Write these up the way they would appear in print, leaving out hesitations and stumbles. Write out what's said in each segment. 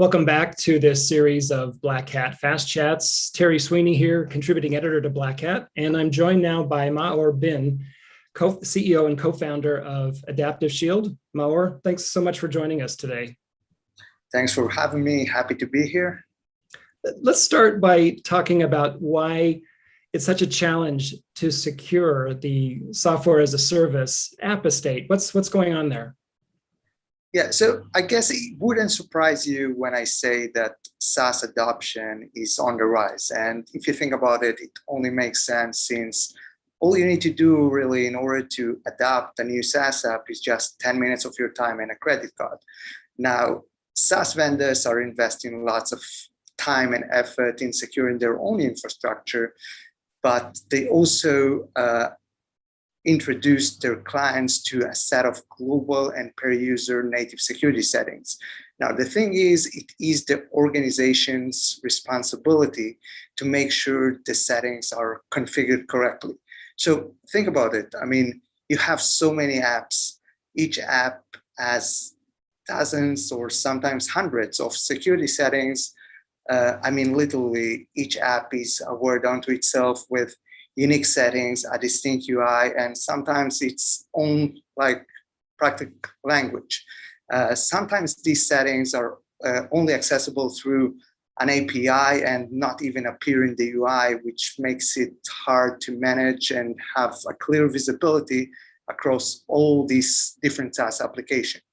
Welcome back to this series of Black Hat Fast Chats. Terry Sweeney here, contributing editor to Black Hat, and I'm joined now by Maor bin, CEO and co-founder of Adaptive Shield. Maor, thanks so much for joining us today. Thanks for having me. Happy to be here. Let's start by talking about why it's such a challenge to secure the software as a service app estate. What's going on there? Yeah, so I guess it wouldn't surprise you when I say that SaaS adoption is on the rise. And if you think about it, it only makes sense since all you need to do really in order to adopt a new SaaS app is just 10 minutes of your time and a credit card. Now, SaaS vendors are investing lots of time and effort in securing their own infrastructure, but they also introduce their clients to a set of global and per-user native security settings. Now, the thing is, it is the organization's responsibility to make sure the settings are configured correctly. So think about it. I mean, you have so many apps. Each app has dozens or sometimes hundreds of security settings. Literally, each app is a word unto itself with unique settings, a distinct UI, and sometimes its own practical language. Sometimes these settings are only accessible through an API and not even appear in the UI, which makes it hard to manage and have a clear visibility across all these different SaaS applications.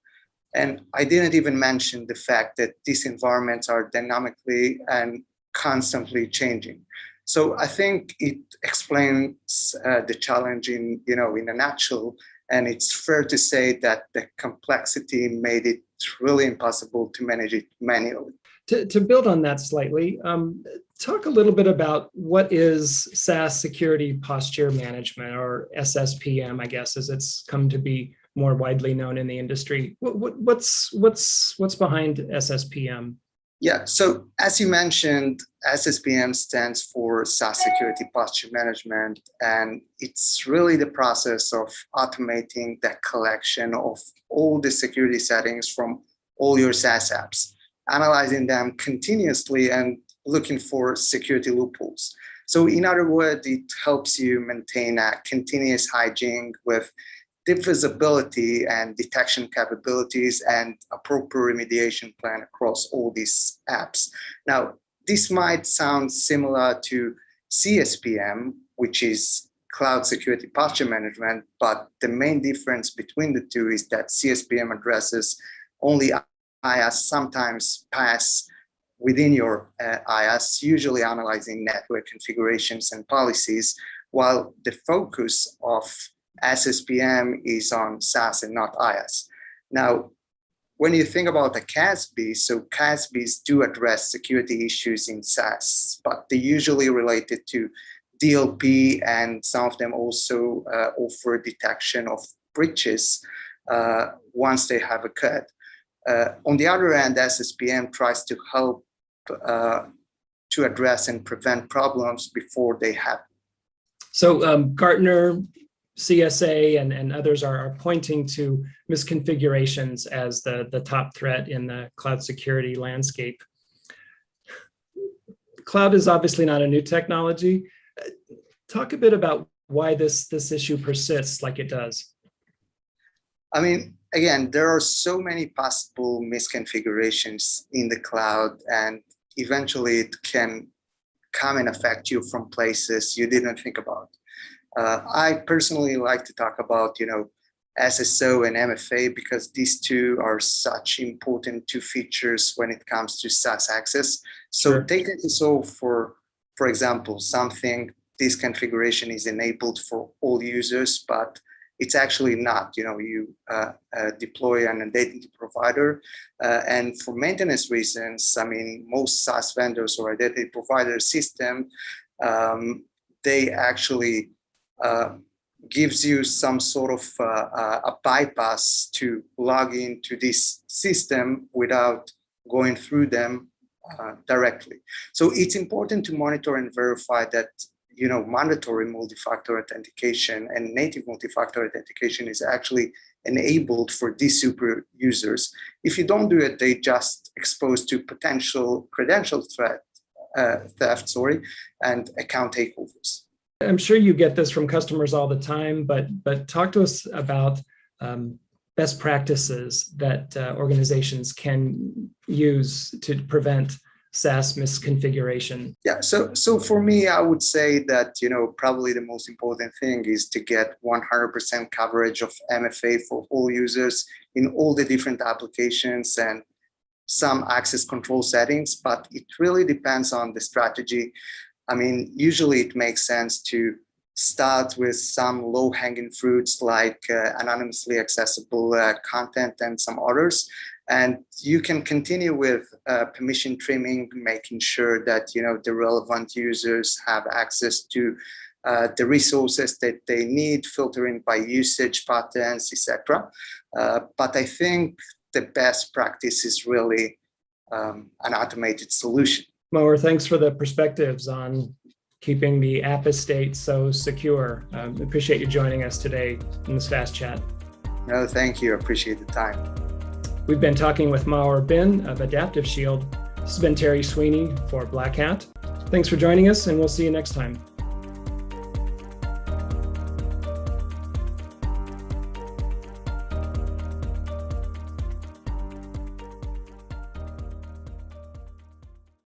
And I didn't even mention the fact that these environments are dynamically and constantly changing. So I think it explains the challenge in a nutshell, and it's fair to say that the complexity made it really impossible to manage it manually. To build on that slightly, talk a little bit about what is SaaS Security Posture Management, or SSPM, I guess, as it's come to be more widely known in the industry. What's behind SSPM? Yeah, so as you mentioned, SSPM stands for SaaS Security Posture Management, and it's really the process of automating the collection of all the security settings from all your SaaS apps, analyzing them continuously and looking for security loopholes. So in other words, it helps you maintain a continuous hygiene with deep visibility and detection capabilities and a proper remediation plan across all these apps. Now, this might sound similar to CSPM, which is Cloud Security Posture Management, but the main difference between the two is that CSPM addresses only IaaS, sometimes PaaS within your IaaS, usually analyzing network configurations and policies, while the focus of SSPM is on SaaS and not IaaS. Now, when you think about a CASB, so CASBs do address security issues in SaaS, but they're usually related to DLP, and some of them also offer detection of breaches once they have occurred. On the other hand, SSPM tries to help to address and prevent problems before they happen. So Gartner, CSA, and others are pointing to misconfigurations as the top threat in the cloud security landscape. Cloud is obviously not a new technology. Talk a bit about why this issue persists like it does. I mean, again, there are so many possible misconfigurations in the cloud, and eventually it can come and affect you from places you didn't think about. I personally like to talk about, SSO and MFA, because these two are such important two features when it comes to SaaS access. So Sure. take SSO for example, this configuration is enabled for all users, but it's actually not. You deploy an identity provider, and for maintenance reasons, I mean, most SaaS vendors or identity provider system, they actually gives you some sort of a bypass to log into this system without going through them directly. So it's important to monitor and verify that mandatory multi-factor authentication and native multi-factor authentication is actually enabled for these super users. If you don't do it, they just exposed to potential credential theft, and account takeovers. I'm sure you get this from customers all the time, but talk to us about best practices that organizations can use to prevent SaaS misconfiguration. Yeah, so for me, I would say that, probably the most important thing is to get 100% coverage of MFA for all users in all the different applications and some access control settings, but it really depends on the strategy. I mean, usually it makes sense to start with some low-hanging fruits like anonymously accessible content and some others. And you can continue with permission trimming, making sure that the relevant users have access to the resources that they need, filtering by usage patterns, etc. But I think the best practice is really an automated solution. Maor, thanks for the perspectives on keeping the app estate so secure. Appreciate you joining us today in this Fast Chat. No, thank you. I appreciate the time. We've been talking with Maor Bin of Adaptive Shield. This has been Terry Sweeney for Black Hat. Thanks for joining us, and we'll see you next time.